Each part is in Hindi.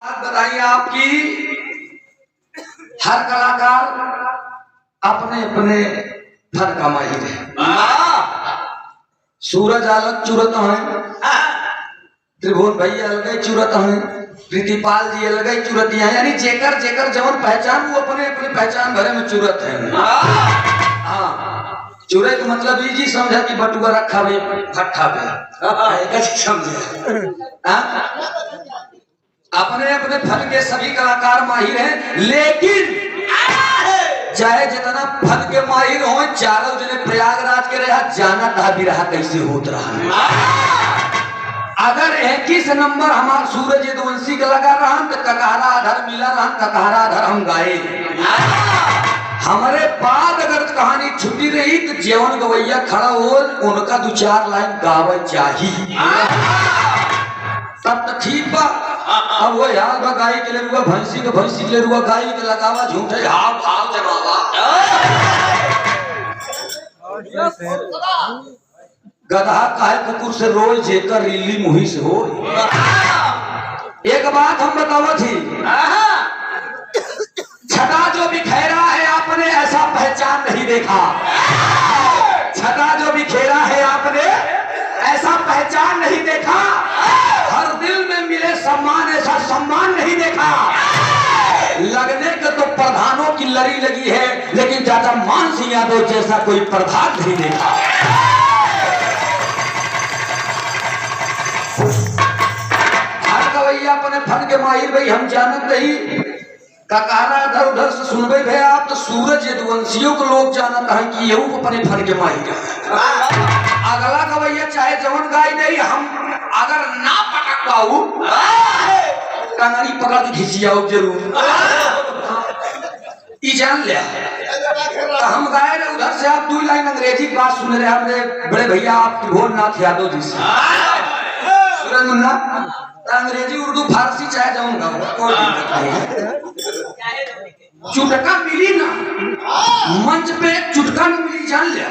बात बताइए आपकी। हर कलाकार अपने अपने फन का माहिर है। सूरज अलग चुरत है, त्रिभुवन भैया अलग चुरत है, प्रीतिपाल जी अलग चुरत है। यानी जेकर जेकर जवन पहचान वो अपने अपने पहचान भरे में चुरत है। हाँ, चुरे का मतलब ये जी समझा कि बटुआ रखा भी फट्ठा पे समझे। अपने अपने फन के सभी कलाकार माहिर हैं, लेकिन चाहे जितना फन के माहिर हो, चारों जने प्रयागराज के रहा जाना था भी रहा कैसे होत रहा। अगर 21 नंबर हमार सूरज यदुवंशी का लगा रहा तो ककहरा आधर मिला रहा, ककहरा आधर हम गाए। हमारे बाद अगर कहानी छुट्टी रही तो जीवन गवैया खड़ा हो उनका 2-4 लाइन गावे चाहिए, तब तो ठीक बा। अब वो यार बा गाय के लिए भैंसी के लिए गाय के लगावा झूठे हाव भाव जमावा। गधा काहे कुकुर से रोज जेकर रिल्ली मुही से हो। एक बात हम बतावा थी, छटा जो बिखेरा है आपने ऐसा पहचान नहीं देखा। छटा जो बिखेरा है आपने ऐसा पहचान नहीं देखा। हर दिल में मिले सम्मान ऐसा सम्मान नहीं देखा। लगने के तो प्रधानों की लड़ी लगी है, लेकिन चाचा मान सिंह यादव जैसा कोई प्रधान नहीं देखा। हर गवैया अपने फन के माहिर भाई हम जानत नहीं। ककहरा इधर उधर से सुनबे भैया आप तो सूरज यदुवंशियों को लोग जानत है कि ये अपने फन के माहिर है। अगला गवैया चाहे जवन गाय नहीं, हम अगर ना पटक पाऊ कनारी पकड़ के खिंचियाओ जरूर ई जान लिया। तो हम गाए रहे उधर से आप 2 लाइन अंग्रेजी की बात सुन रहे हैं अपने बड़े भैया आप भोरनाथ यादव जी से। सूरज मुन्ना अंग्रेजी उर्दू फारसी चाहे जवन गाओ कोई दिक्कत नहीं। चुटका मिली ना मंच पे, चुटका न मिली जान लिया।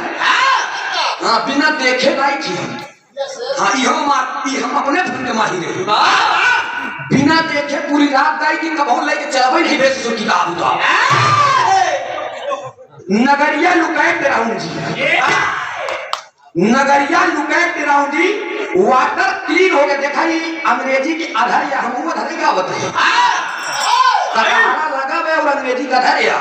हाँ, बिना देखे गाई थी हम। हाँ, ये हम अपने फन के माहिर है। बिना देखे पूरी रात गाई थी, कबो लेके चला नहीं बेस की किताब था। नगरिया लुकैट राउंड जी, नगरिया लुकैट राउंड जी वाटर क्लीन हो गया। देखा ये अंग्रेजी की आधार या हम आधार क्या बताइए लगा हुआ और अंग्रेजी का आधार या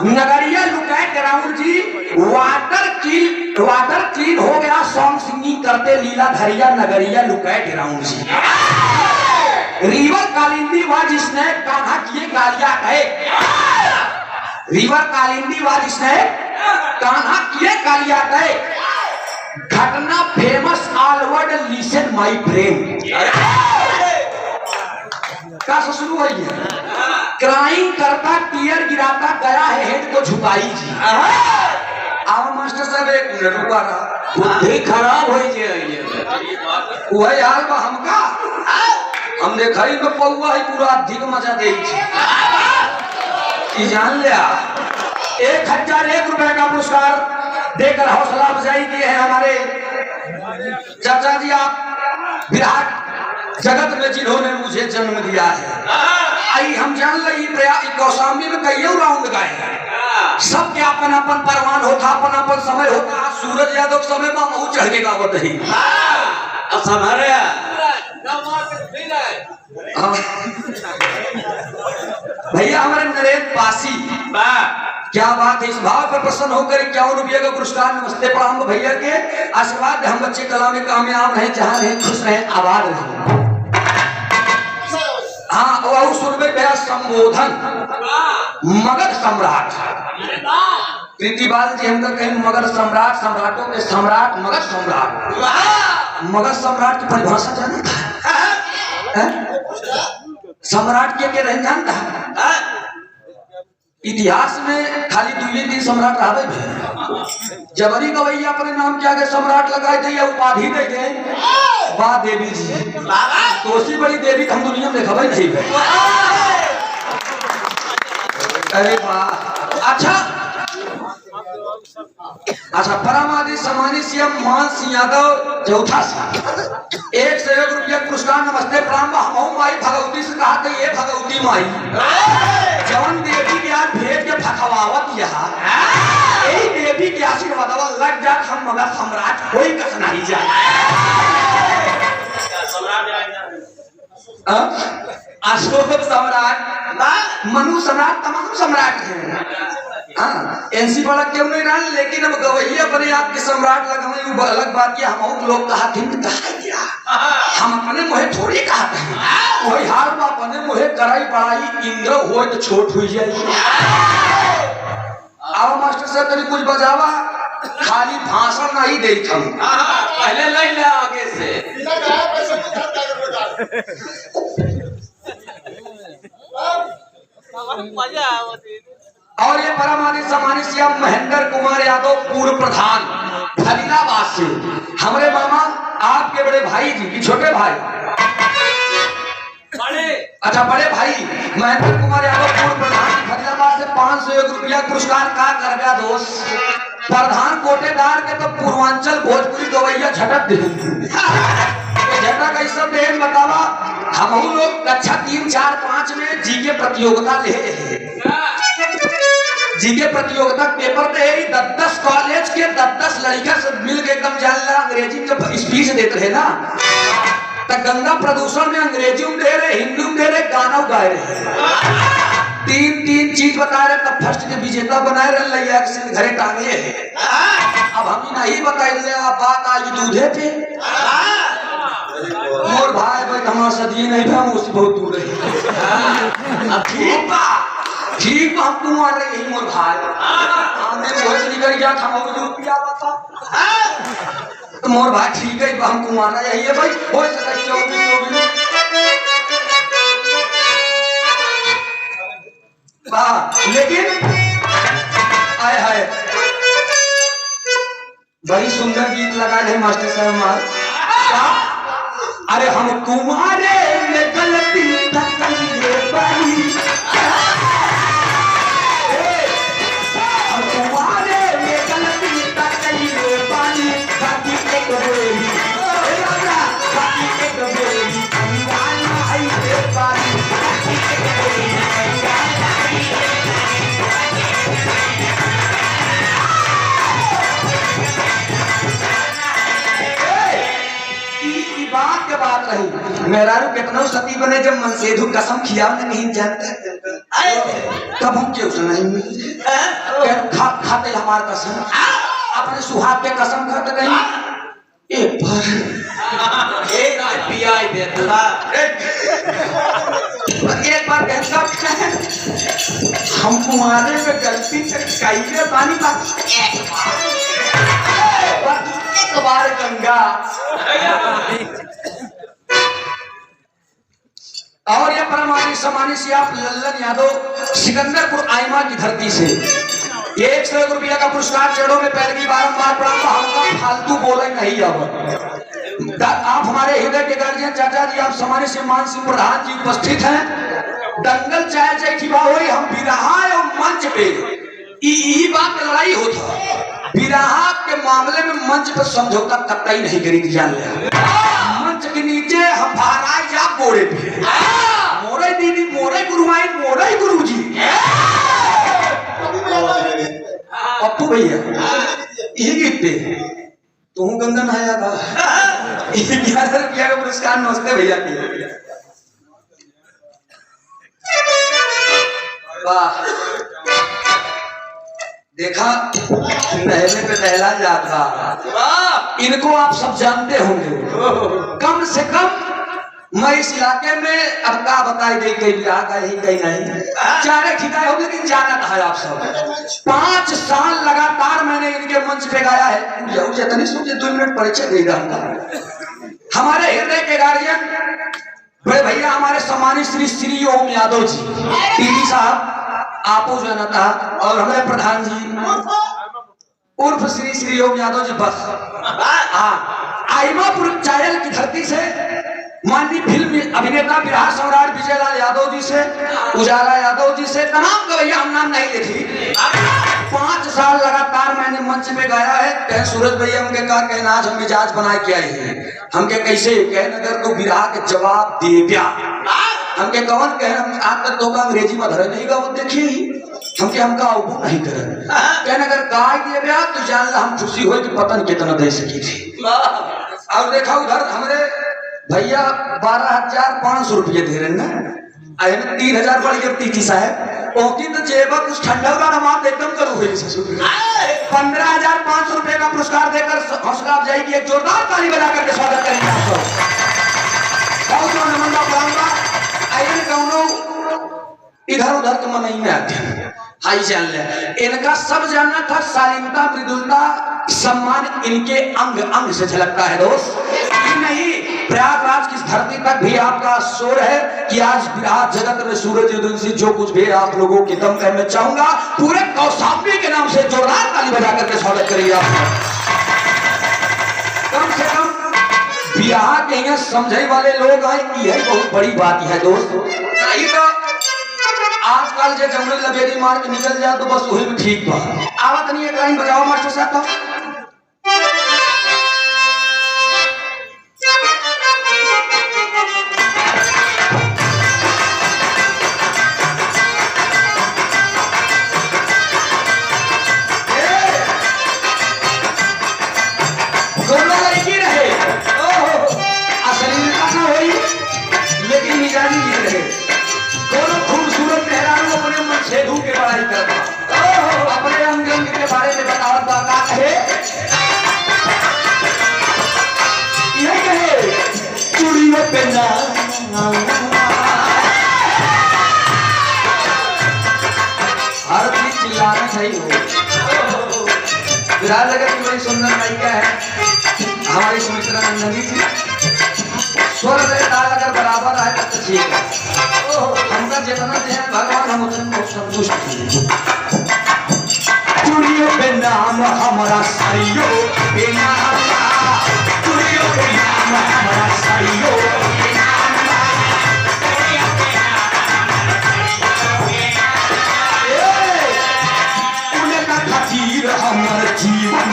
नगरिया लुकैट राउंड जी वाटर क्लीन हो गया। सॉन्ग सिंगिंग करते लीला धरिया नगरिया लुकैट राउंड जी। रिवर कालिंदी हुआ जिसने कान्हा किए गालियां कहे। रिवर कालिंदी हुआ जिसने कान्हा किए गालियां कहे। घटना फेमस ऑलवर्ड लिसन माय फ्रेंड का शुरू हुई है। क्राइम करता टीयर गिराता गया है हेड को झुकाई जी। अब मास्टर साहब एक मिनट रुका रहा, बुद्धि खराब हो जाए वही हाल बा हमका। हम देखा ही तो पौआ ही पूरा अधिक मजा दे जान लिया। 1001 रुपए का पुरस्कार देकर हौसला अफजाई किए हैं हमारे चाचा जी। आप विराट जगत में जिन्होंने मुझे जन्म दिया है। आई हम जान ली कौशाम्बी में कई राउंड गाए हैं। सबके अपन अपन परवान होता, अपन अपन समय होता। सूरज यादव समय में बहुत चढ़ के गावत ही भैया हमारे नरेंद्र पासी क्या बात है। इस भाव पर प्रसन्न होकर 51 रुपये का पुरस्कार नमस्ते प्रणाम भैया के आशीर्वाद। हम बच्चे कला में कामयाब रहे, जहां रहे खुश रहे, आबाद रहे। हाँ, और सुनबे भैया संबोधन मगध सम्राट प्रीतिपाल जी हम तो कहें मगध सम्राट, सम्राटों के सम्राट मगध सम्राट। मगध सम्राट की परिभाषा जाना था? सम्राट के रह जानता है? इतिहास में खाली 2 सम्राट रहे। जबरी गवैया अपने नाम के आगे सम्राट लगाए थे या उपाधि दे गए बा देवी जी। दोषी बड़ी देवी हम दुनिया में देखा नहीं है। अरे वाह, अच्छा परमादि सम्मानित सीएम मान सिंह यादव चौथा 101 रुपया पुरस्कार नमस्ते प्रणाम। हम की माई जवन देवी के आज भेज के फकवावत यहाँ यही देवी के आशीर्वाद लग जा हम मगर सम्राट कोई कस नहीं जाए। अशोक सम्राट मनु सम्राट तमाम सम्राट हैं। एनसी वाला क्यों नहीं रहा, लेकिन अब गवैया बने आपके सम्राट लगे वो अलग बात की। हम लोग कहा क्या हम अपने मुहे थोड़ी कहते हैं, वही हाल में अपने मुहे कराई पढ़ाई इंद्र हो तो छोट हुई जाए। आओ मास्टर साहब कभी कुछ बजावा, खाली भाषण नहीं दे पहले ले ले आगे से। और ये परमानित सम्मानित सीएम महेंद्र कुमार यादव पूर्व प्रधान फरीदाबाद से हमारे मामा आपके बड़े भाई जी की छोटे भाई बड़े भाई महेंद्र कुमार यादव पूर्व प्रधान फरीदाबाद से 501 रुपया पुरस्कार का कर गया दोस्त। प्रधान कोटेदार के तो पूर्वांचल भोजपुरी गवैया झटक दे झटक ऐसा देन बतावा। हम लोग कक्षा 3, 4, 5 में जीके प्रतियोगिता ले जीके प्रतियोगिता पेपर दे 10 कॉलेज के 10 लड़का से मिल के एकदम जान ला अंग्रेजी जब स्पीच देते रहे ना तो गंगा प्रदूषण में अंग्रेजी में दे रहे, हिंदी में दे रहे, गाना गा रहे। 3 चीज बता रहे तब फर्स्ट के विजेता बनाए रहे घरे टांगे। अब हम नहीं बताए बात आई दूधे पे मोर भाई भाई हमारा सदी नहीं था उससे बहुत दूर है। ठीक हम कुमार रहे यही मोर भाई हमने बहुत निकल गया था दूध पिया था तो मोर भाई ठीक है हम कुमार रहे यही है भाई हो सका 24 लेकिन आए हाय बड़ी सुंदर गीत लगा है मास्टर साहब हमारे। अरे हम कुमारे में गलती हम कुमारे में गलती बात रही मेहरारू कितना सती बने जब मनसेधु कसम खिया नहीं जानते तब हम क्यों से नहीं मिलते खाते हमार कसम अपने सुहाग के कसम खाते नहीं एक बार कहता हम तुम्हारे में गलती से पानी एक बार गंगा। और ये परमानी समानी से आप लल्लन यादव सिकंदरपुर आइमा की धरती से 100 रुपया का पुरस्कार चढ़ो में पहले की बारंबार पड़ा हमका फालतू बोले नहीं अब आप हमारे हृदय के गार्जियन चाचा जी आप समानी से मान सिंह प्रधान जी उपस्थित हैं। दंगल चाहे चाहे हम बिरहा और मंच पे ई बात लड़ाई होता बिरहा के मामले में मंच पर समझौता कतई नहीं करी जान ले मंच के नीचे हम भाराई जा बोरे पे मोरे दीदी मोरे गुरुमाई मोरे गुरुजी पप्पू भैया यही गीत पे तू गंगा नहाया था 11 रुपया का पुरस्कार नमस्ते भैया के वाह देखा नहले पे नहला जाता इनको आप सब जानते होंगे। कम से कम मैं इस इलाके में अब का बताई गई कहीं बिहार का ही कहीं नहीं चारे खिलाए हो लेकिन जाना था आप सब 5 साल लगातार मैंने इनके मंच पे गाया है। जितनी सोचे 2 मिनट परिचय दे रहा हमारे हृदय के गार्जियन बड़े भैया हमारे सम्मानित श्री ओम यादव जी टीटी साहब आपो जनता और हमारे प्रधान जी उर्फ श्री ओम यादव जी बस आइमापुर चायल की धरती से माननीय फिल्म अभिनेता बिहार सम्राट विजयलाल यादव जी से उजाला यादव जी से तमाम गवैया हम नाम नहीं लिखी 5 साल लगातार मैंने मंच में गाया है। कह सूरज भैया हमके कहा कहना आज हम मिजाज बना के आए हैं हमके कैसे कह नगर तो बिरहा के जवाब दे दिया हमके कौन कहे हम आज तक तो का अंग्रेजी में धरे नहीं गाँव देखिए हमका अवगुण नहीं करे कहने अगर गाय दिए गया तो जान ला हम खुशी हो कि पतन कितना दे सकी थी। और देखा उधर हमरे भैया 12,500 रुपये दे रहे ना 3,000 बढ़ गए टीटी साहब ओकी तो जेब कुछ ठंडा वाला नमाज एकदम करो हुई 15,500 रुपए का पुरस्कार देकर हौसला अफजाई की एक जोरदार ताली बजा करके स्वागत करेंगे आपको। बहुत बहुत नमन बुलाऊंगा आइए कौनो इधर उधर तो मन नहीं में आते हाई जान ले इनका सब जानना था शालीनता मृदुलता सम्मान इनके अंग अंग से झलकता है दोस्त। नहीं प्रयागराज की धरती तक भी आपका शोर है कि आज विराट जगत में सूरज उदय से जो कुछ भी आप लोगों के दम कहना चाहूंगा पूरे कौशाम्बी के नाम से जोरदार ताली बजा करके स्वागत करिए आप। कम से कम बिहार के यहाँ समझे वाले लोग आए यही बहुत बड़ी बात है दोस्त। नहीं तो आजकल जो जंगल लबेरी मार के निकल जाए तो बस वही में ठीक बा आवत नहीं एक लाइन बजाओ मास्टर साहब दोनों लड़की रहे असली ना हुई लेकिन मिजाजी नहीं रहे दोनों खूबसूरत मेहरानों अपने मन छेदू के बड़ाई करता अपने अंग अंग के बारे में बतावत का कहे यही कहे चूड़ियों पे ना हर चीज चिल्लाना चाहिए हो विराट जगत की बड़ी सुंदर नायिका है हमारी सुमित्रा नंदनी जी स्वर ताल अगर बराबर आए तब तो ठीक है हमका जितना ध्यान भगवान हम उतना संतुष्ट चूड़ियों पे नाम हमारा साड़ियों पे नाम चूड़ियों पे नाम हमारा साड़ियों पे नाम उनका खातिर हमारा जीवन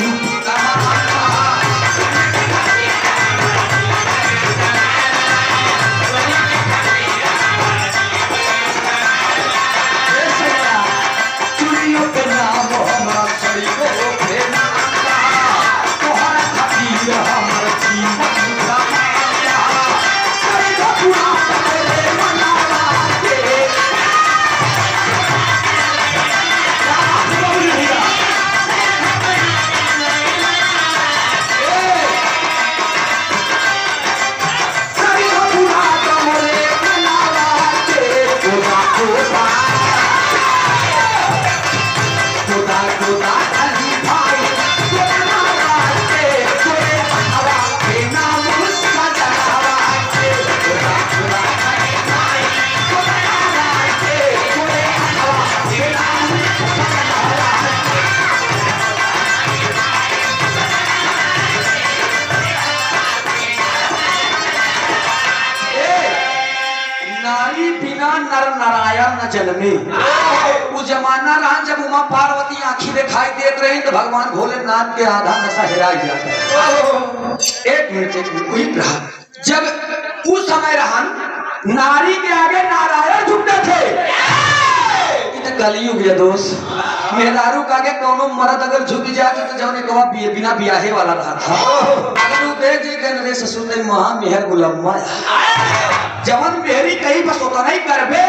नर नारायण न जन्मे वो जमाना रहा जब उमा पार्वती आंखी दिखाई देते रहे तो भगवान भोलेनाथ के आधा नशा हिरा गया। एक मिनट रहा जब उस समय रहा नारी के आगे नारायण झुकते थे कलयुग है दोस्त मेहरारू का आगे कोनो मर्द अगर झुक जाए तो जौने कहा बिना बियाहे वाला रहा था अगर वो देख जी रे ससुर ने महा मेहर गुलम्मा जवन मेहरी कहीं बस होता नहीं करबे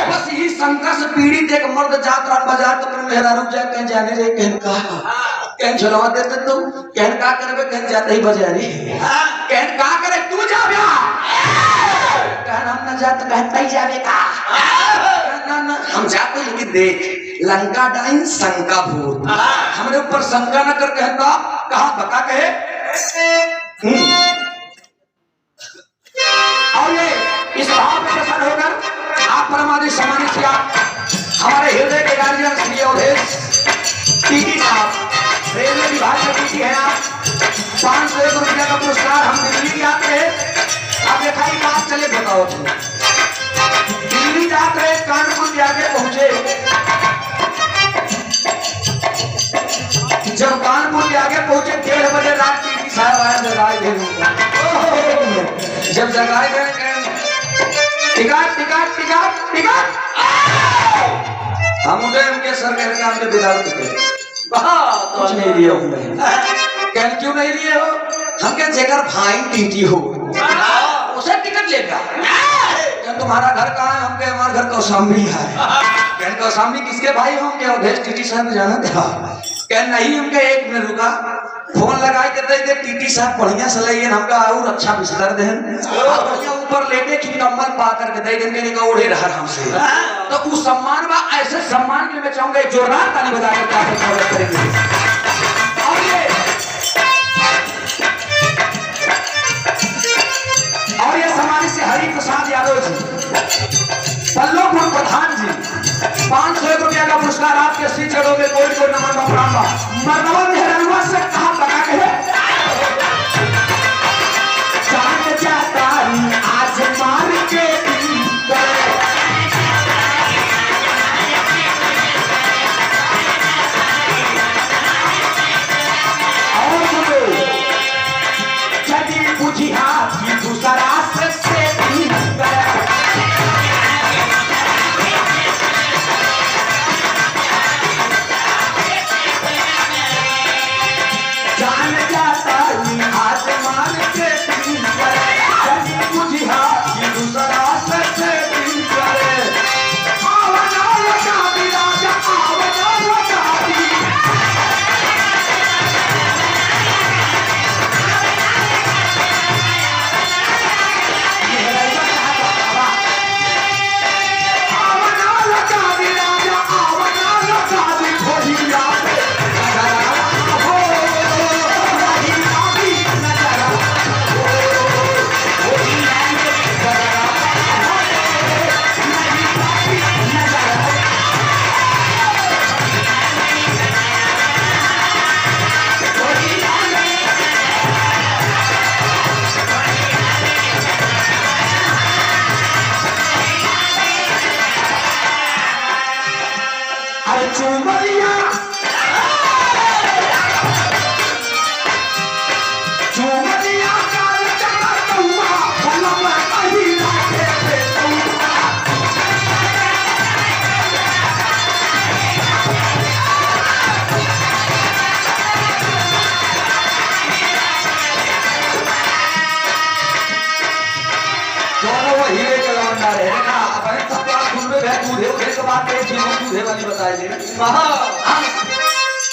बस यही शंका से पीड़ित एक मर्द जात रात बाजार तो अपने मेहरारू जा कहीं जाने रे कहीं कहीं झलवा देते तुम कहीं का करबे कहीं जाते ही बाजारी कहीं का करे तू जा कहना हम न जाते कहता ही जावे का ना हम जाते लेकिन देख लंका डाइन शंका भूत हमारे ऊपर शंका न कर कहता कहा बता कहे और ये इस भाव में प्रसन्न होकर आप परमादि सम्मानित से आप हमारे हृदय के गार्जियन श्री अवधेश टीटी साहब रेलवे विभाग में टीटी है आप 501 रुपया का पुरस्कार हम दिल्ली जाते हैं आप देखा ही बात चले बताओ दिल्ली जाते रहे कानपुर के आगे पहुंचे जब कानपुर के आगे पहुंचे 1:30 बजे रात की साहब आया जगाए थे जब जगाए गए टिकट टिकट टिकट टिकट हम उठे उनके सर कहते हमने बिदार टिकट तो नहीं लिए हूँ मैं कहन क्यों नहीं लिए हो हम कह जेकर भाई टीटी हो उसे टिकट लेगा कहन तुम्हारा घर कहाँ है हम कहे हमारा घर कौशाम्बी है कहन कौशाम्बी किसके भाई हो क्या अवधेश टीटी साहब जाना था कहन नहीं हम कहे एक मिनट रुका फोन लगाई देते थे टीटी साहब बढ़िया से ले हमका और अच्छा बिस्तर दे बढ़िया ऊपर लेटे कि कम्बल पा करके दे देंगे नहीं ओढ़े रहा हमसे तो उस सम्मान बा ऐसे सम्मान के लिए मैं चाहूंगा एक जोरदार ताली बजा कर क्या स्वागत करेंगे और ये सम्मानित से हरि प्रसाद यादव जी पल्लोपुर प्रधान जी 501 रुपया का पुरस्कार आपके श्री चढ़ो में कोई कोई नमन का प्रणाम मरदवा मेहरनवा से कहा बना के जान जाता आज मार के और सुनो यदि बुझिया कि दूसरा से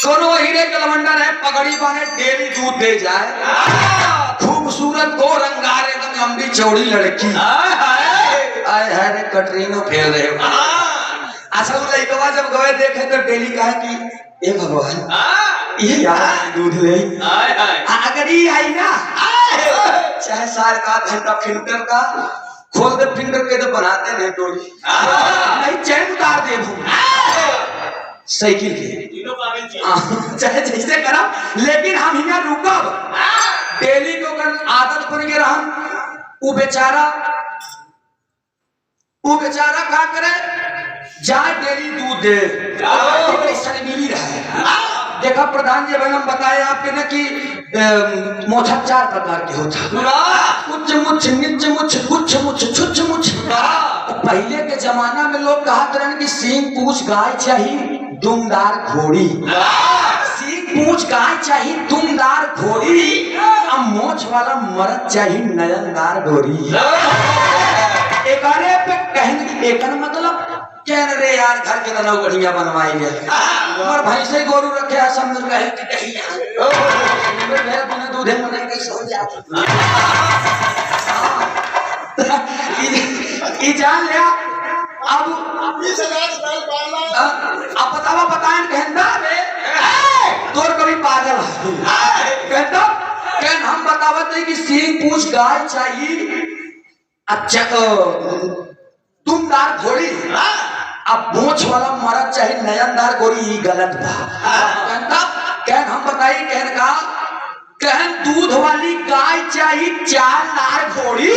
दोनों हीरे के लवंडर है पगड़ी बाने डेली दूध दे जाए खूबसूरत को रंगार एकदम लंबी चौड़ी लड़की आए है रे कटरीनो फेल रहे हो असल में लड़कवा जब गए देखे तो डेली कहा कि ए भगवान ये यार दूध ले अगर ये आई ना चाहे साल का घंटा फिल्टर का खोल दे फिल्टर के तो बनाते नहीं डोरी नहीं चैन उतार दे साइकिल के चाहे जैसे करा लेकिन हम यहाँ रुकब डेली को कर आदत बन गया हम वो बेचारा क्या करे जाए डेली दूध दे शर्मीली रहे देखा प्रधान जी हम बताए आपके ना कि मोछा 4 प्रकार के होता उच्च मुच्छ नीच मुच्छ गुच्छ मुच्छ छुच्छ मुच्छ पहले के जमाना में लोग कहा करन कि सींग पूछ गाय चाहिए दुमदार घोड़ी सींग पूछ गाय चाहिए दुमदार घोड़ी अब मोछ वाला मर्द चाहिए नयनदार डोरी एकरे पे कहने एकर मतलब कह रे यार घर के नौ गढ़िया बनवाई गए और भैंसे गोरू रखे है समझ रहे कि कहीं मेरे बिना दूधे मने कैसे हो जाता ई जान लिया अब इस अब बताएं कहना रे तोर कभी पागल कहता कहन हम बतावत है कि सींग पूछ गाय चाहिए अच्छा दुमदार घोड़ी अब मोछ वाला मर्द चाहिए नयनदार गोरी गलत बा कहन हम बताइए कहन का कहन दूध वाली गाय चाहिए 4 नार घोड़ी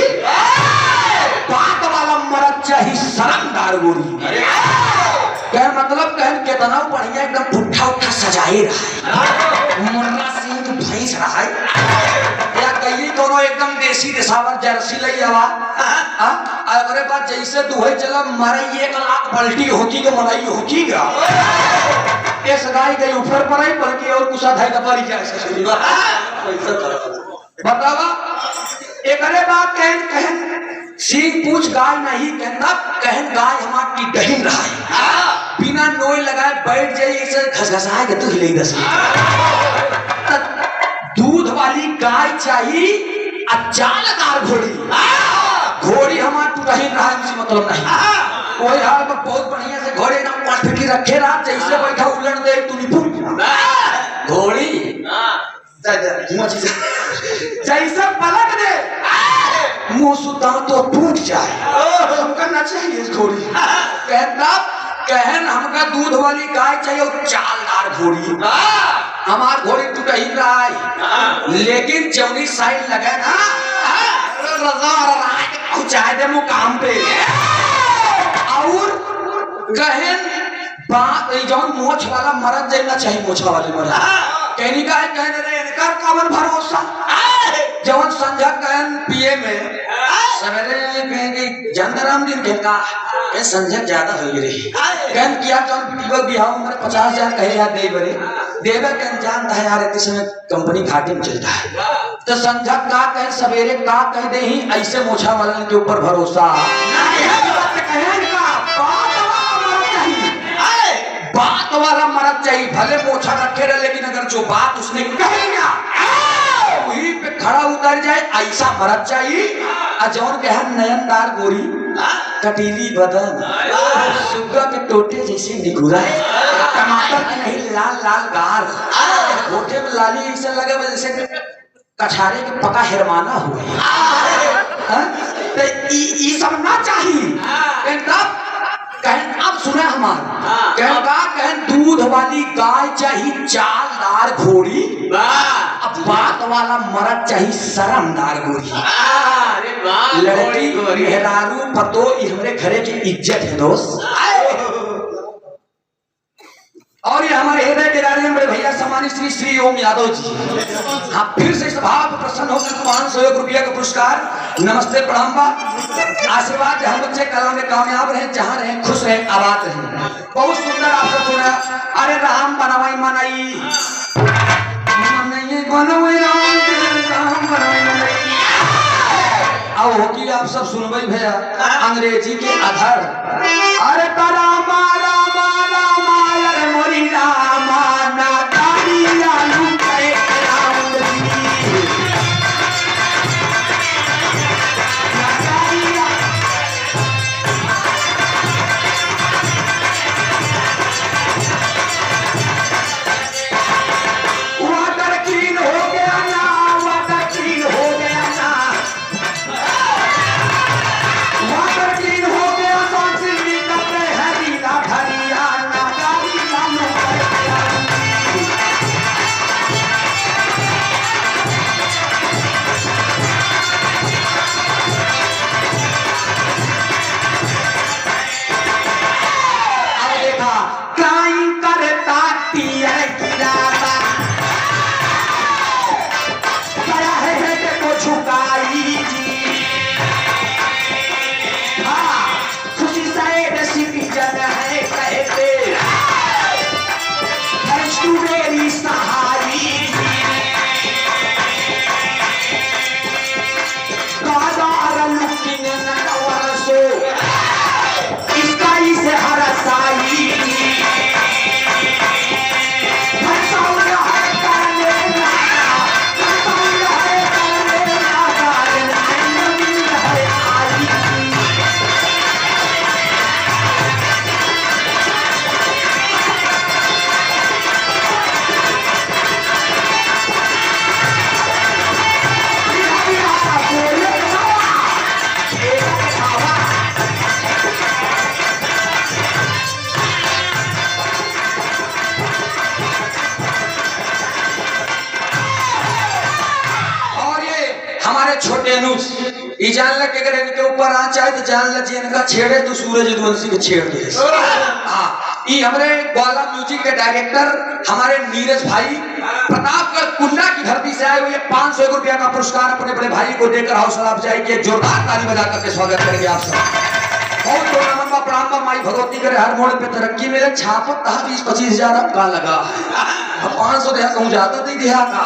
बात वाला मर्द चाहिए शर्मदार गोरी कहन मतलब कहन कितना बढ़िया एकदम पुट्ठा उठा सजाए रहा मुर्रा सिंह भैंस रहा या कहीं दोनों एकदम देसी देसावर जर्सी लई आवा अगरे बात जैसे दुहे चला मारे 1 लाख पलटी होकी के मलाई होकी गा इस गाय के ऊपर पर आई बल्कि और कुछ आधा का परी जाए बतावा एकरे बात कहन सिंह पूछ गाय नहीं कहना कहन गाय हमार की डहिन रहा है बिना नोई लगाए बैठ जाए इसे घसघसाए के तो हिले 10 दूध वाली गाय चाहिए अचालदार घोड़ी हमार टूटहीन रहा है मतलब नहीं कोई हाल में बहुत बढ़िया से घोड़े ना पाठी रखे रहा जैसे बैठा उलट दे तू नहीं घोड़ी जैसा पलक दे मुंह सुता तो टूट जाए हमका ना चाहिए घोड़ी कहता कहन हमका दूध वाली गाय चाहिए और चालदार घोड़ी हमार घोड़ी टूटही रहा है लेकिन जवनी साइड लगे ना पहुंचाए दे मुकाम पे और कहन बात जौन मोछ वाला मरद जाना चाहिए मोछा वाले मरद कहनी का है कहने रे इनका कामन भरोसा जवन संध्या कहन पिए में सवेरे कहेंगे जनराम दिन कहता ये संध्या ज्यादा हो गई कहन किया जौन पिटीबक बिहाव में 50,000 कहे यार दे बरे देवे कहन जानता है यार इस समय कंपनी घाटे में चलता है तो संध्या का कहे सवेरे का कह दे ही ऐसे मोछा वाले के ऊपर भरोसा बात वाला मरद चाहिए भले मोछा रखे रहे लेकिन अगर जो बात उसने कह दिया वहीं पे खड़ा उतर जाए ऐसा मरद चाहिए अजौन के हर नयनदार गोरी कटीली बदन सुग्गा के टोटे जैसे निगुरा है टमाटर की नहीं लाल लाल गाल होठे में लाली ऐसे लगे जैसे कछारे के पका हिरमाना हुआ तो ये सब ना चाहिए तब कहन अब सुना हमारा कहन दूध वाली गाय चाहिए चालदार घोड़ी अब बात वाला मरद चाहिए शर्मदार घोड़ी लड़की मेहरारू पतो हमारे घरे की इज्जत है दोस्त और ये हमारे हृदय के राजे बड़े भैया सम्मानित श्री श्री ओम यादव जी हाँ फिर से इस भाव प्रसन्न होकर 500 रुपया का पुरस्कार नमस्ते प्रणाम आशीर्वाद हम बच्चे कला में कामयाब रहे जहाँ रहे खुश रहे आबाद रहे बहुत सुंदर आपसे सुना अरे राम बनवाई मनाई अब होगी आप सब सुनवाई भैया अंग्रेजी के आधार अरे रामा रामा रामा मोरी रामा ना तारी आलू पे छोटे अनुज जान लग के इनके ऊपर आ चाहे तो जान लग इनका छेड़े तो सूरज यदुवंशी के छेड़ दे ये हमारे ग्वाला म्यूजिक के डायरेक्टर हमारे नीरज भाई प्रतापगढ़ कुंडा की धरती से आए हुए 500 रुपया का पुरस्कार अपने बड़े भाई को देकर हौसला अफजाई के जोरदार ताली बजा करके स्वागत करेंगे आप सब। बहुत तो नमन प्रणाम माई भगवती करे हर मोड़ पे तरक्की मिले छापो कहा 20-25 हजार अब का लगा 500 देहा कहूँ जाता नहीं देहा का।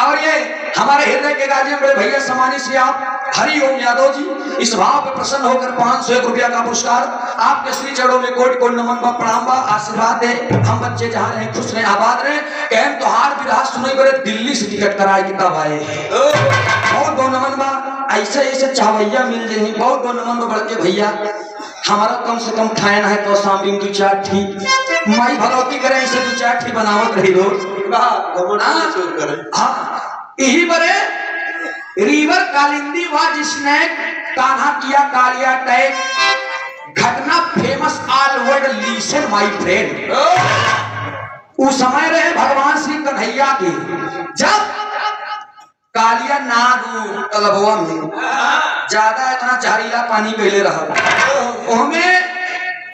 और ये हमारे हृदय के गार्जियन बड़े भैया सम्मानित श्री आप हरिओम यादव जी इस भाव पे प्रसन्न होकर 501 रुपया का पुरस्कार आपके श्री चरणों में कोटि कोटि नमन बा प्रणाम बा आशीर्वाद दे हम बच्चे जहाँ रहे खुश रहे आबाद रहे कहम तो हार भी रहा सुनई बड़े दिल्ली से टिकट कराए किताब आए बहुत बहुत नमन बा ऐसे ऐसे चावैया मिल जाए बहुत बहुत नमन बा बड़के भैया हमारा कम से कम खाना है तो शाम दिन 2-4 ठीक माई भगवती करे ऐसे 2-4 ठीक बनावत रही रोज यही बड़े रिवर कालिंदी हुआ जिसने कान्हा किया कालिया टैग घटना famous all world listen my friend. उस समय रहे भगवान श्री कन्हैया के जब कालिया नाग तलबवा में ज्यादा इतना जहरीला पानी पहले रहा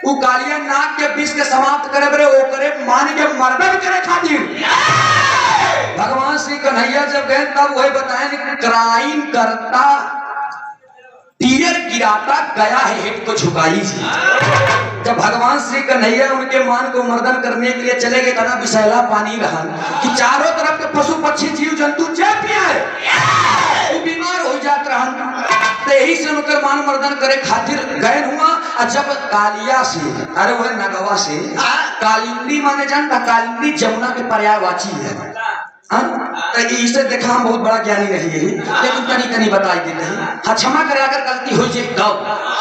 वो कालिया नाग के विष के समाप्त करे बरे वो करे मान के मर्दन करे खातिर भगवान श्री कन्हैया जब गए तब वही बताए क्राइम करता तीर गिराता गया है हेड को झुकाई। जब भगवान श्री कन्हैया उनके मान को मर्दन करने के लिए चले गए इतना विषैला पानी रहा कि चारों तरफ के पशु पक्षी जीव जंतु जब भी आए वो बीमार हो जाते रहा तो यही से उनके मान मर्दन करे खातिर गए हुआ। जब कालिया से अरे वह नगवा से कालिंदी माने जानता कालिंदी जमुना के पर्यायवाची है तो इसे देखा हम बहुत बड़ा ज्ञानी नहीं है लेकिन तनी तनी बताई देते हैं। हाँ क्षमा करे अगर गलती हो जाए गाँव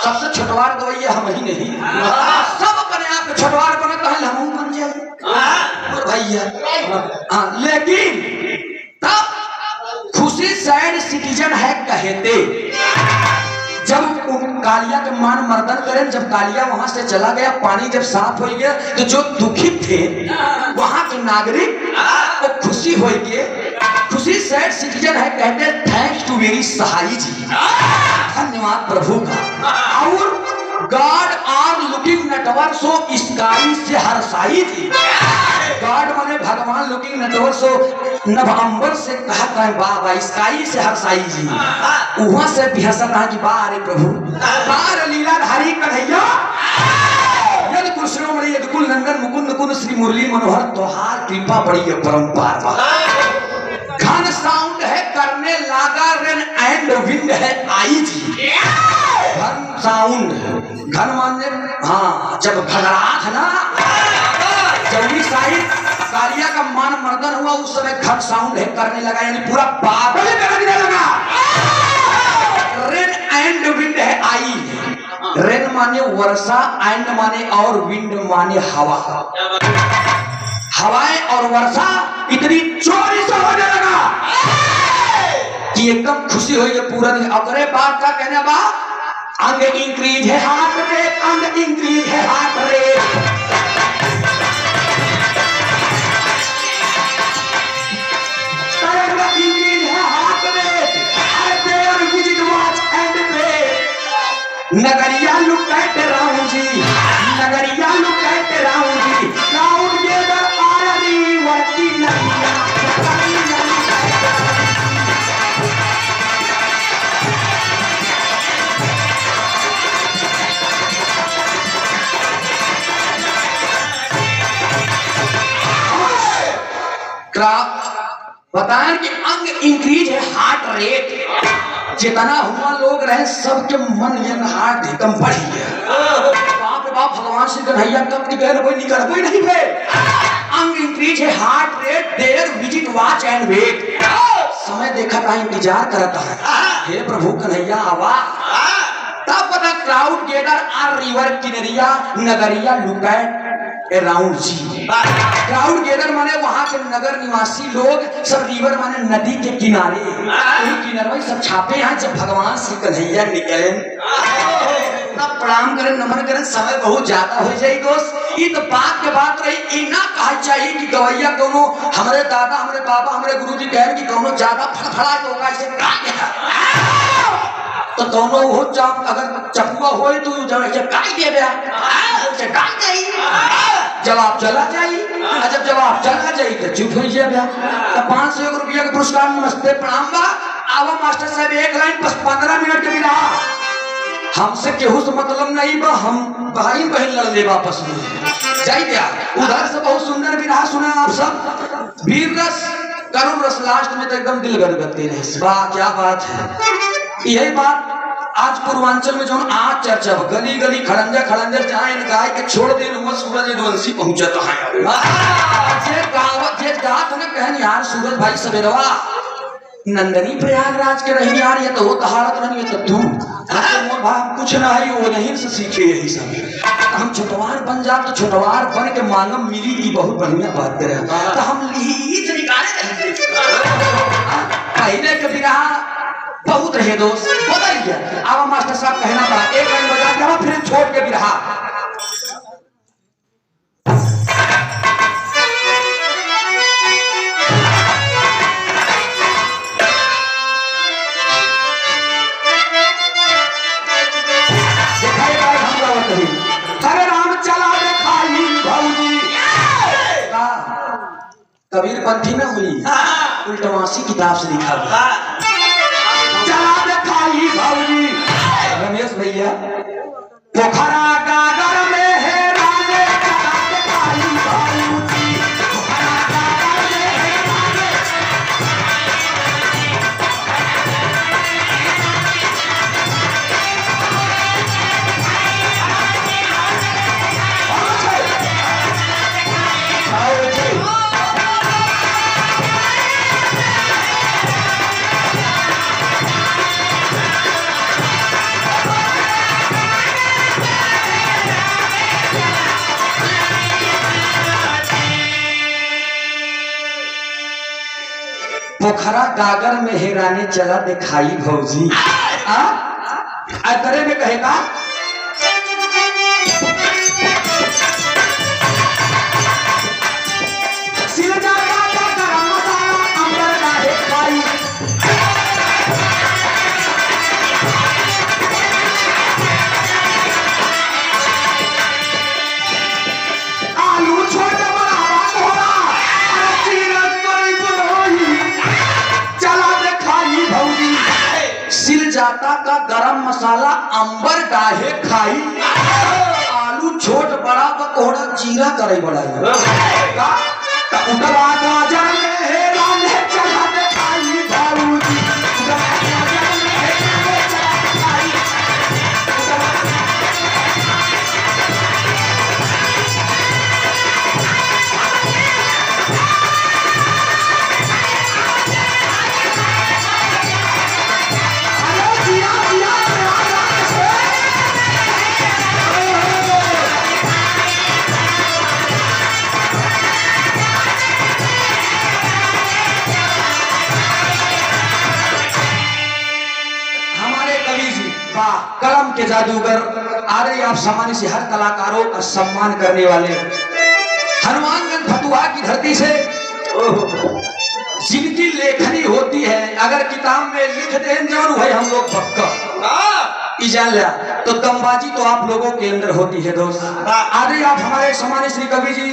सबसे छोटवार गवैया हम ही नहीं सब अपने आप छोटवार बने कहे हम बन जाए भैया हाँ लेकिन तब खुशी सैड सिटीजन है कहते जब कालिया के मान मर्दन करें जब कालिया वहां से चला गया पानी जब साफ हो गया तो जो दुखित थे वहां के नागरिक वो खुशी हो गए खुशी सैड सिटीजन है कहते थैंक्स टू मेरी सहाई जी धन्यवाद प्रभु का और गॉड आर लुकिंग नटवर सो स्काई से हर्षाई थी गॉड माने भगवान लुकिंग नटवर सो नवंबर से कहा वाह स्काई से हर्षाई जी वहां से भी हंसा कहा कि वाह अरे प्रभु बार लीलाधारी कन्हैया यद कुश्रोमणि यद कुल नंदन मुकुंद कुंद श्री मुरली मनोहर तोहार कृपा बड़ी परम्पार घन साउंड है करने लागा रेन एंड विंड है आई जी घन साउंड घन माने हाँ जब घगराट है ना जब साहिब कालिया का मान मर्दन हुआ उस समय घट साउंड है करने लगा यानी पूरा बादल करने लगा। रेन एंड विंड है आई रेन माने वर्षा एंड माने और विंड माने हवा हवाएं और वर्षा इतनी चोरी से होने लगा कि एकदम खुशी हुई है पूरा दिन। अगले बात का कहने बा अंग इंक्रीज है हार्ट रेट अंग इंक्रीज है हार्ट रेट नगरिया लुक कहते राहू जी नगरिया लुक कहते राहू जी राउंड के दर आरनी वर्ती नगरिया बताएं कि अंग इंक्रीज है हार्ट रेट जितना हुआ लोग रहे सबके मन यंग हार्ट एकदम बढ़ी है बाप रे बाप भगवान श्री कन्हैया कब निकल कोई निकल कोई नहीं पे अंग इंक्रीज है हार्ट रेट देयर विजिट वॉच एंड वेट समय देखा था इंतजार करता है हे प्रभु कन्हैया आवा तब पता क्राउड गेदर आर रिवर किनरिया नगरिया लुकैट अराउंड जी क्राउड गेदर माने वहां के नगर निवासी लोग सब रिवर माने नदी के किनारे वही किनारे सब छापे हैं जब भगवान श्री कन्हैया निकले तब प्रणाम करें नमन करें समय बहुत ज्यादा हो जाए दोस्त ये तो बात के बात रही इना कहा चाहिए कि गवैया दोनों हमारे दादा हमारे बाबा हमारे गुरुजी कहे कि दोनों ज्यादा फड़फड़ा तो कैसे तो दोनों हो अगर चपुआ हो तो जब ऐसे काट दे जवाब चला जाई, जब जवाब चला जाई तो चुप हो जाए। तो 500 रुपया का पुरस्कार नमस्ते प्रणाम बा। आवा मास्टर साहब एक लाइन बस 15 मिनट के बिना हमसे केहू से मतलब नहीं बा, हम भाई बहन लड़ ले वापस में जाई दिया। उधर से बहुत सुंदर विधा सुना आप सब, वीर रस करुण रस, लास्ट में तो एकदम दिल गदगदते रहे। वाह क्या बात है। यही बात आज पूर्वांचल में जो आज चर्चा गली गली खड़ंजा खड़ंजा जाए गाय के छोड़ दे सूरज यदुवंशी पहुंचता है। जे गात ने कहन यार सूरज भाई सवेरवा नंदनी प्रयागराज के रही यार, ये तो वो तहारत नहीं है, तू कुछ ना है वो नहीं से सीखे यही सब। हम छोटवार बन जा तो छोटवार बन के मालूम मिली की बहुत बढ़िया बात करे तो हम लीज निकाले पहले के बिना बहुत रहे दोस्त बदल गया। अब मास्टर साहब कहना पड़ा एक लाइन बजा के फिर छोड़ के भी रहा। अरे राम चला दिखाई भौजी कबीर पंथी में हुई उल्टवासी किताब से लिखा हुआ चला दिखाई भौजी। रमेश भैया पोखरा गागर में है राजे चला दिखाई भौजी, पोखरा गागर में है राजे। पोखरा गागर में हेराने चला दिखाई भौजी। अतरे में कहेगा जाता का गरम मसाला अंबर डाहे खाई, आलू छोट बड़ा बकोड़ा जीरा करे बड़ा कलम के जादूगर आ रही आप सामान्य से हर कलाकारों का सम्मान करने वाले हनुमानगंज फतुहा की धरती से जिनकी लेखनी होती है, अगर किताब में लिख दें जरूर भाई हम लोग पक्का जान लिया तो दमबाजी तो आप लोगों के अंदर होती है दोस्त। आ रही आप हमारे सामान्य श्री कवि जी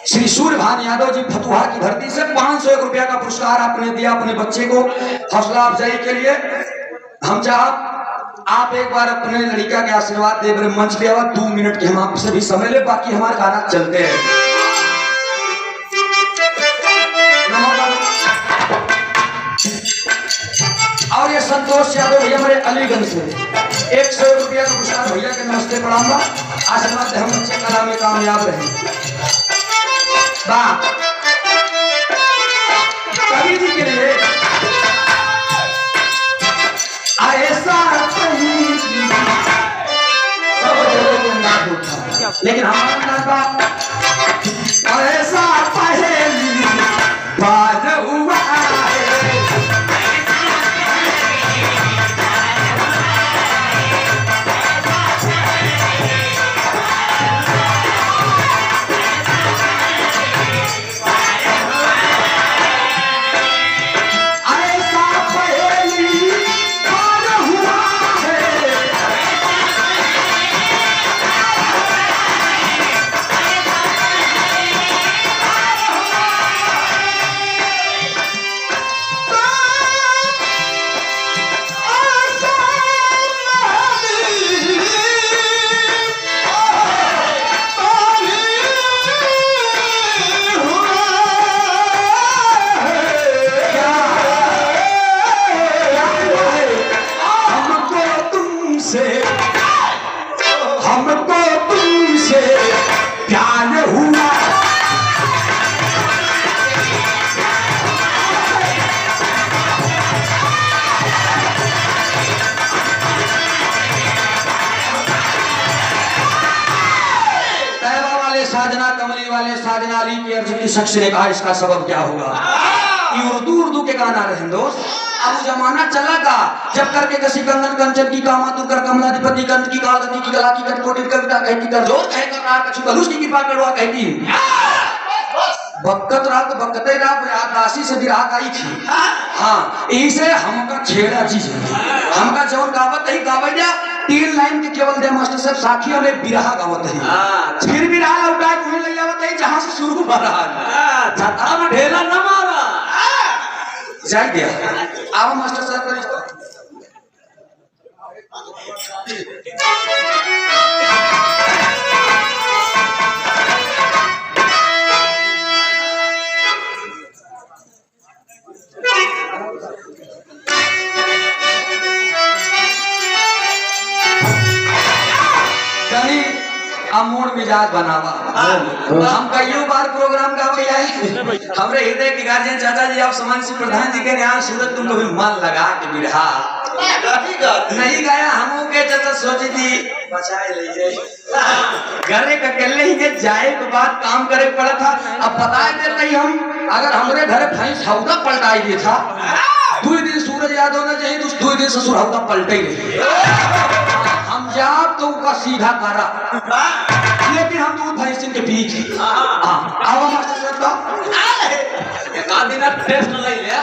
श्री सूर्यभान यादव जी फतुहा की धरती से 501 रुपया का पुरस्कार आपने दिया अपने बच्चे को हौसला अफजाई के लिए। हम चाह आप एक बार अपने लड़का के आशीर्वाद दे मेरे मंच पे आवा 2 मिनट के हम आपसे भी समय ले, बाकी हमारे गाना चलते हैं। और ये संतोष यादव भैया हमारे अलीगंज से 100 रुपया का पुरस्कार भैया के नमस्ते प्रणाम आशीर्वाद हम बच्चे कला में कामयाब रहे। कवि जी के लिए लेकिन हमारा ऐसा पहेली बाज हुआ साजना कमली वाले साजना अली की अर्ज की शख्स ने कहा इसका सबब क्या होगा। ये उर्दू के गाना रहे दोस्त। अब जमाना चला का जब करके कसी कंगन कंचन की कामा तू कर कमलाधिपति कंत की कालगति की कला की कटकोटी कविता कहती कर जोर कहे कर रात कछु कलुष की कृपा करवा कहती बक्कत रात बक्कते रात याद राशि से विराग आई थी। हाँ इसे हमका छेड़ा चीज हमका जौन गावत ही गावैया 3 लाइन के केवल दे मास्टर साहब साखी और एक बिरहा गावत है फिर बिरहा लौटा कोई ले आवत है जहां से शुरू हो रहा है छता में ढेला न मारा जाई गया। आओ मास्टर साहब करिए अमूड मिजाज बनावा। हम कईयों बार प्रोग्राम का भैया हमरे हृदय के गार्जियन चाचा जी आप समाज से प्रधान जी के यहाँ सूरज तुम कभी मन लगा के बिरहा नहीं गाया हमों के चाचा सोची थी बचाए ले जाए घरे का अकेले ही के जाए के बाद काम करे पड़ा था। अब बता देते ही हम अगर हमरे घर भैंस हौदा पलटाई दिया था 2 दिन सूरज याद होना चाहिए तो 2 दिन ससुर हौदा पलटे ही हम जाब तो उसका सीधा करा लेकिन हम दूध भैंस के बीच आओ मास्टर साहब का एक आध दिन टेस्ट ले ले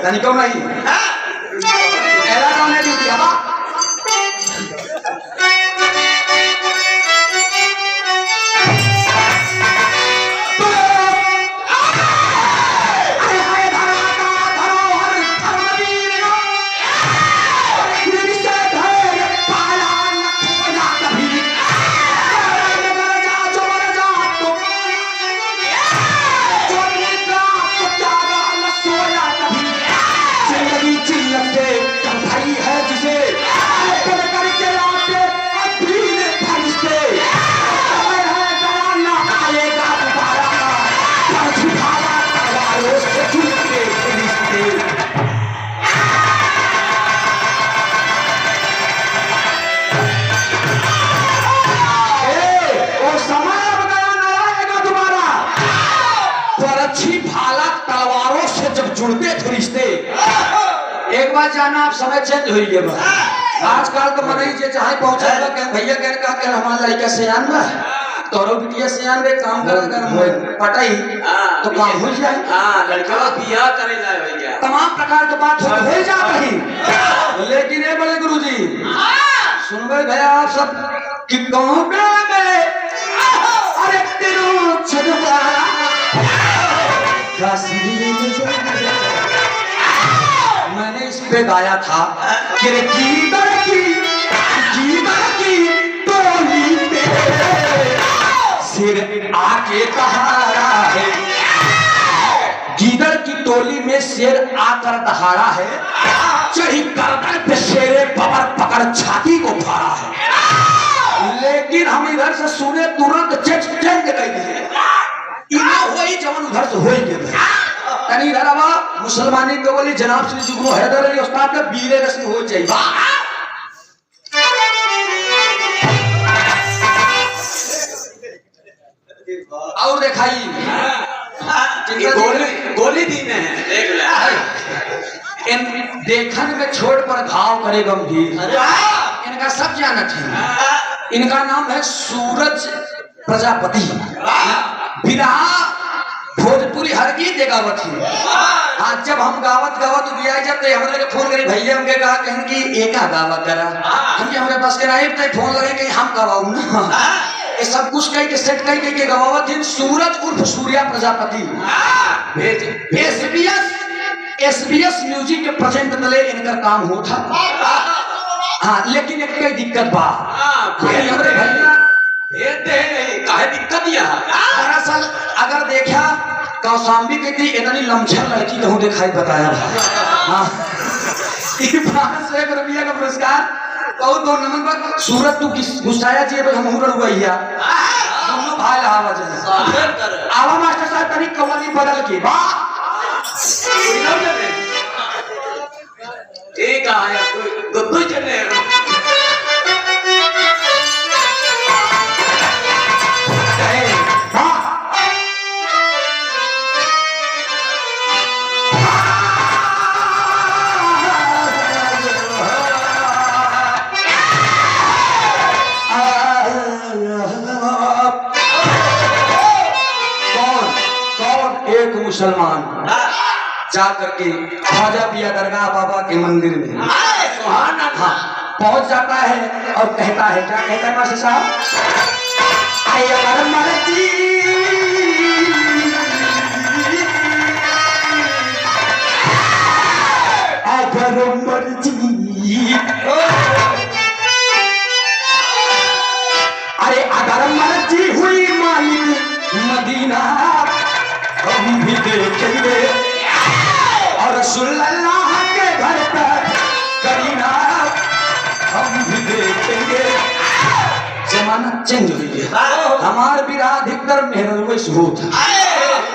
तनी क्यों नहीं एला कौन है ड्यूटी अब जुड़ते थे रिश्ते एक बार जाना आप समय चेंज हुई गए आजकल तो मन ही चाहे पहुंचा भैया कह का कह हमारा लड़का सियान में तोरो बिटिया सियान में काम कर पटाई तो काम हो जाए। लड़का बियाह करे जाए भैया तमाम प्रकार की बात हो जा रही लेकिन ये बड़े गुरुजी सुनबे भैया आप सब कि कहूं में अरे तेरू छुपा मैंने इस पे गाया था कि गीदड़ की टोली पे सिर आके दहाड़ा है गीदड़ की टोली में शेर आकर दहाड़ा है चढ़ी गर्दन पे शेरे पकड़ छाती को फाड़ा है लेकिन हम इधर से सुने तुरंत चेंज कर दिए वही जवन उधर से हो तनी इधर आवा मुसलमानी के बोली जनाब श्री जुगनू हैदर अली उस्ताद का बीरे रस्म हो जाए और दिखाई गोली दी में है इन देखन में छोड़ पर घाव करे गंभीर इनका सब जाना थी इनका नाम है सूरज प्रजापति बिरहा भोजपुरी हर गीत गावत थी। हाँ जब हम गावत गया जब तो हमने फोन करी भैया हमके कहा कहें कि एका गावा करा हम हमारे पास के नहीं तो फोन लगे कि हम गवाऊ ना ये सब कुछ कह के सेट कह के गवावत थी सूरज उर्फ सूर्या प्रजापति एसबीएस म्यूजिक के प्रेजेंट तले इनका काम होता। हाँ लेकिन एक कई दिक्कत बा हमारे भैया दिक्कत दरअसल अगर देखा कौशाम्बी के थी इतनी लमझर लड़की कहूँ दिखाई बताया हाँ 500 रुपया का पुरस्कार और 2 नंबर पर सूरत तू गुस्साया चाहिए हम मुहर हुआ दोनों भाई आवा मास्टर साहब तनी कवाली बदल के एक आया दो जने मुसलमान जा करके ख्वाजा पिया दरगाह बाबा के मंदिर में हाँ पहुंच जाता है और कहता है, क्या कहता है मास्टर साहब, अगर मर्जी अगर मर्जी अरे अगर मर्जी हुई मालिक मदीना हम भी देखेंगे और रसूलुल्लाह के घर पर करीना हम भी देखेंगे। जमाना चेंज हो गया, हमार विराह अधिकतर मेहरवे से होता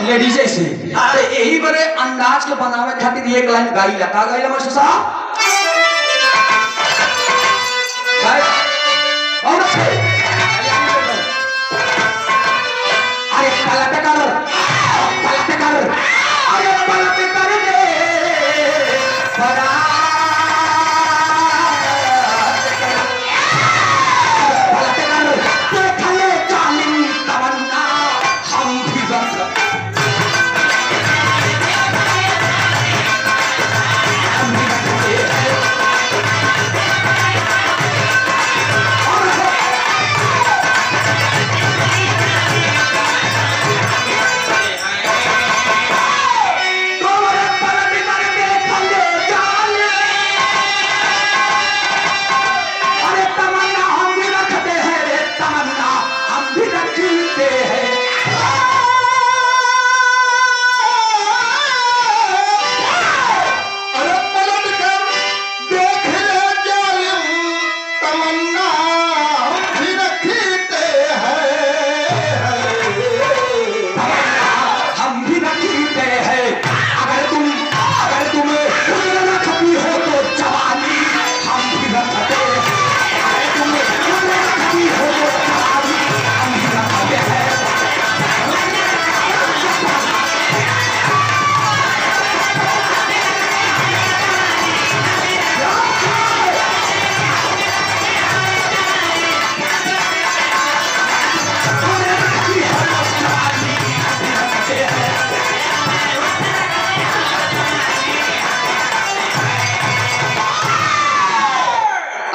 लेडीज से, यही बड़े अंदाज के बनावे खातिर एक लाइन गाई लगा गई मास्टर साहब, अरे पलट कर अरे पलट कर दे पलट कर देख ले जालिम तमन्ना हम भी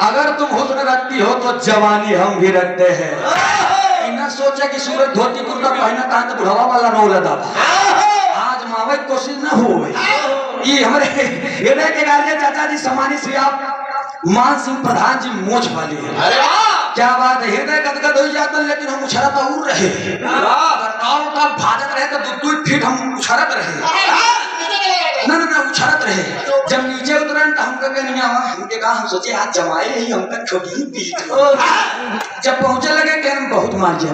अगर तुम हुस्न रखती हो तो जवानी हम भी रखते हैं। न सोचे कि सूरज धोती कुर्ता पहना था तो बुढ़ावा वाला रोल था, आज मावे कोशिश न हो ये हमारे हृदय के गार्जियन चाचा जी सम्मानी श्री आप मान सिंह प्रधान जी मोच वाली है। क्या बात है, हृदय गदगद हो जाता लेकिन हम उछलत उड़ रहे भाजत रहे तो दू फीट हम उछलत रहे ना उछलत रहे। जब नीचे उतरन तो हमका नहीं आवा, हमके कहा हम सोचे आज जमाए ही हम तक ठोकी पीट। जब पहुंचे लगे कि हम बहुत मार जाए,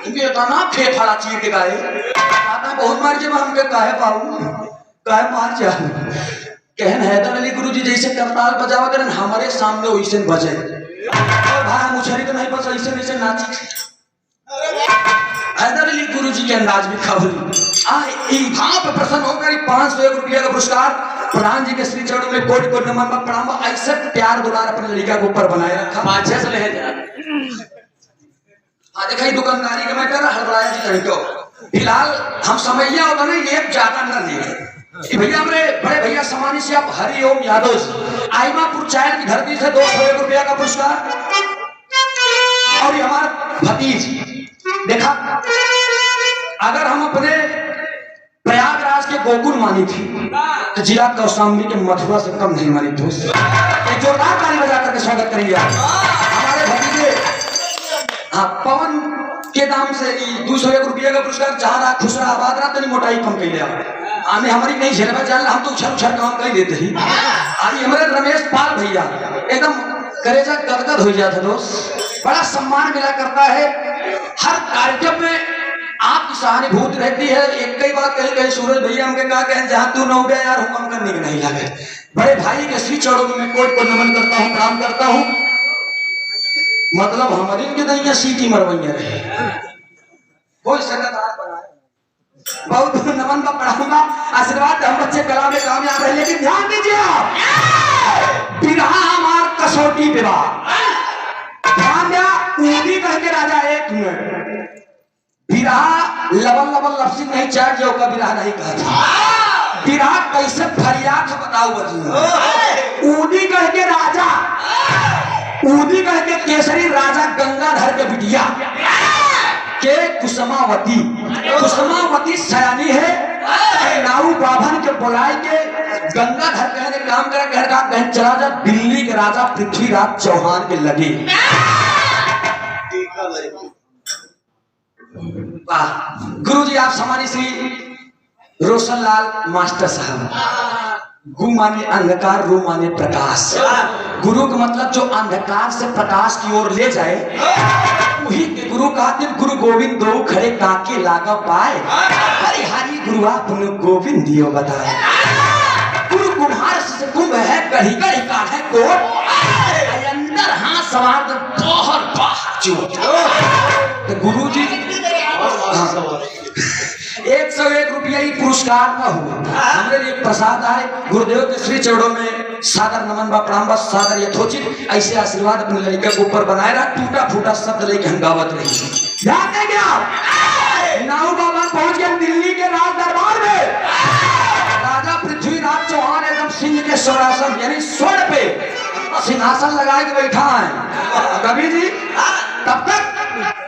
क्योंकि इतना फेफड़ा चीर के गाए आता बहुत मार जाए, हमके काहे पाऊ काहे मार जाए। कहन हैदर अली गुरुजी जैसे करताल बजावा करन हमारे सामने वैसे बजे और भाई मुछरी तो नहीं बस ऐसे वैसे नाची। हैदर अली गुरुजी के अंदाज में खबरी भाव पे प्रसन्न होकर 501 रुपया का पुरस्कार प्रधान जी के श्री चरणों में कोटि कोटि नमन प्रणाम। ऐसे प्यार दुलार अपने लड़का के ऊपर बनाए रखा। अच्छे से ले जा देखा दुकानदारी का मैटर हड़बड़ाया जी कहीं तो फिलहाल हम समैया होता नहीं एक ज्यादा न लिए भैया हमारे बड़े भैया समानी से आप हरिओम यादव आईमापुर चायल की धरती से 201 रुपया का पुरस्कार। और ये हमारा भतीज देखा, अगर हम अपने प्रयागराज के गोकुल मानी थी तो जिला कौशाम्बी के मथुरा से कम नहीं मानी दोस्त। एक जोरदार ताली बजा करके स्वागत करेंगे हमारे भतीजे पवन के नाम से 201 रुपया का पुरस्कार। जहाँ रहा खुश रहा आबाद रहा तनी मोटाई कम कर लिया आने हमारी नहीं झेलवा जान हम तो उछल काम कर देते ही। आज हमारे रमेश पाल भैया एकदम करेजा गदगद हो जाता दोस्त, बड़ा सम्मान मिला करता है। हर कार्यक्रम में आपकी सहानुभूति रहती है। एक कई बात कही सूरज भैया हमके कहा कहें जहाँ तू न हो गया यार हुक्म करने के नहीं लगे। बड़े भाई के श्री चरणों में कोट को नमन करता हूँ प्रणाम करता हूँ। मतलब हमारी के दैया सीटी मरवैया रहे कोई संगत बहुत नमन का पढ़ाऊंगा आशीर्वाद हम बच्चे कला में कामयाब रहे। लेकिन ध्यान दीजिए आप विवाह हमार कसौटी विवाह ध्यान दिया ऊदी कह के राजा 1 मिनट बिरहा लबल लबल लफ्सी नहीं चार जो का बिरहा नहीं कहता। बिरहा कैसे फरियाद है बताओ बजी। ऊदीगढ़ के राजा, ऊदीगढ़ के केसरी राजा गंगाधर के बिटिया के कुसुमावती, कुसुमावती सयानी है। नाऊ बाभन के बुलाए के गंगाधर कहने काम करे, कहने चला जा दिल्ली के राजा पृथ्वीराज चौहान के लगे। गुरुजी आप समानी श्री रोशनलाल मास्टर साहब। गु माने अंधकार, रू माने प्रकाश। गुरु का मतलब जो अंधकार से प्रकाश की ओर ले जाए, वही के गुरु कहते। गुरु गोविंद दो खड़े काके लागा पाए, हरिहरि गुरु आपने गोविंद दियो बताए। गुरु कुम्हार से कुंभ है, कढ़ी कढ़ी काट है कोट, अंदर हाथ सवार बाहर बाहर चोट। तो गुरु जी 101 रुपया ही पुरस्कार में हुआ। हमरे लिए प्रसाद आए, गुरुदेव के श्री चरणों में सादर नमन बा प्रणाम बा, सादर यथोचित ऐसे आशीर्वाद अपने लड़के के ऊपर बनाए रहा। टूटा फूटा शब्द लेके हम गावत रही। ध्यान देंगे आप। नाऊ बाबा पहुंच गए दिल्ली के राज दरबार में। राजा पृथ्वीराज चौहान एकदम सिंह के स्वरासन यानी स्वर्ण पे सिंहासन लगा के बैठा है। कभी जी तब तक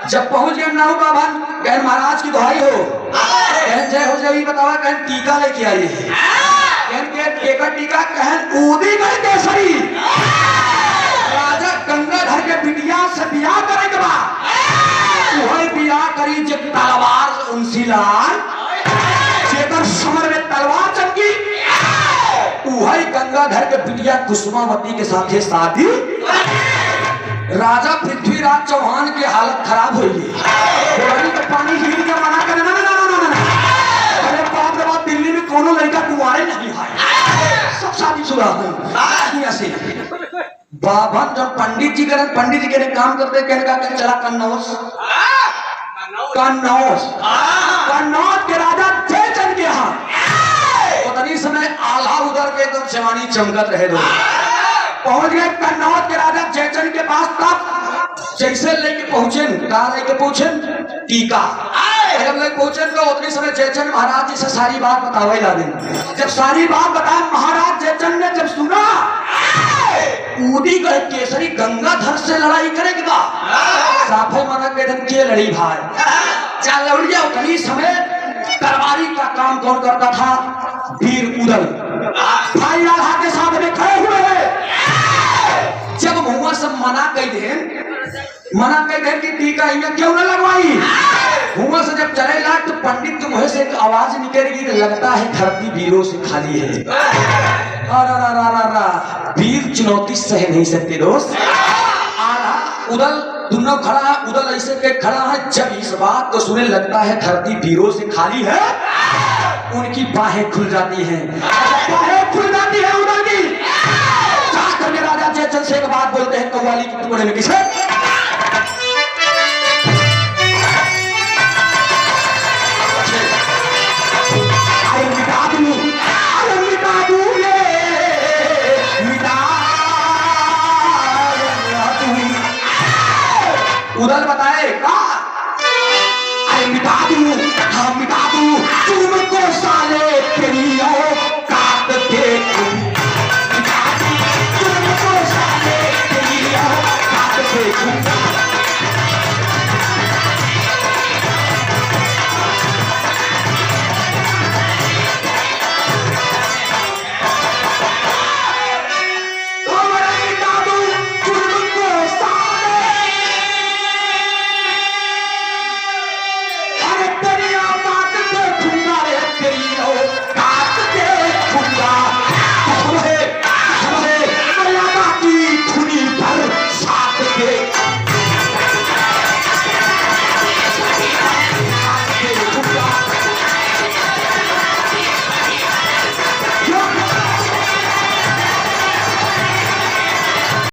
जब पहुंच गए नाऊ बाबा, कह महाराज की दुहाई हो, कह जय हो जय बतावा, कह टीका लेके आइए। कह टीका कह ऊदीगढ़ केसरी राजा गंगाधर के बिटिया से बियाह करे के बाद वही बियाह करी जे तलवार उनसी लाल जेकर समर में तलवार चमकी, वही गंगाधर के बिटिया कुसुमावती के साथ शादी। राजा पृथ्वीराज चौहान की हालत खराब हुई। तो पानी हीर के मना करे ना ना ना ना। अरे बाप रे बाप, दिल्ली में कोनो लड़का कुंवारे नहीं है, सब शादीशुदा है। बाभन जब पंडित जी करें, पंडित जी के काम करते कहने का चला कन्नौज, कन्नौज, कन्नौज के राजा जयचंद के यहाँ उतनी समय आल्हा उधर के एकदम जवानी चमकत रहे। दो पहुंच गए कन्नौज के राजा जयचंद के पास। तब जैसे लेके पहुंचे, कहा लेके पहुंचे टीका। जब लेके पहुंचे तो उतनी समय जयचंद महाराज जी से सारी बात बतावे ला दें। जब सारी बात बताया महाराज जयचंद ने जब सुना ऊदीगढ़ केसरी गंगाधर से लड़ाई करेगा, साफे मना के दिन के लड़ी भाई चाल लड़िया। उतनी समय तरवारी का काम कौन करता था? वीर उदल भाई आल्हा के साथ में खड़े हुए हैं। जब मुआ सब मना कह दे कि टीका यहाँ क्यों न लगवाई, मुआ से जब चलेगा तो पंडित के मुंह से एक आवाज निकलेगी कि लगता है धरती वीरों से खाली है। वीर चुनौती सह नहीं सकते दोस्त। आल्हा उदल दोनों खड़ा है, उदल ऐसे के खड़ा है। जब इस बात को सुने लगता है धरती वीरों से खाली है, उनकी बाहें खुल जाती हैं। बाहें खुल जाती है उदल की। जाकर के राजा जयचंद से एक बात बोलते हैं कव्वाली के टुकड़े में, किसे उदल बताए का अरे मिटा दूं, हाँ मिटा दूं तुमको साले तेरी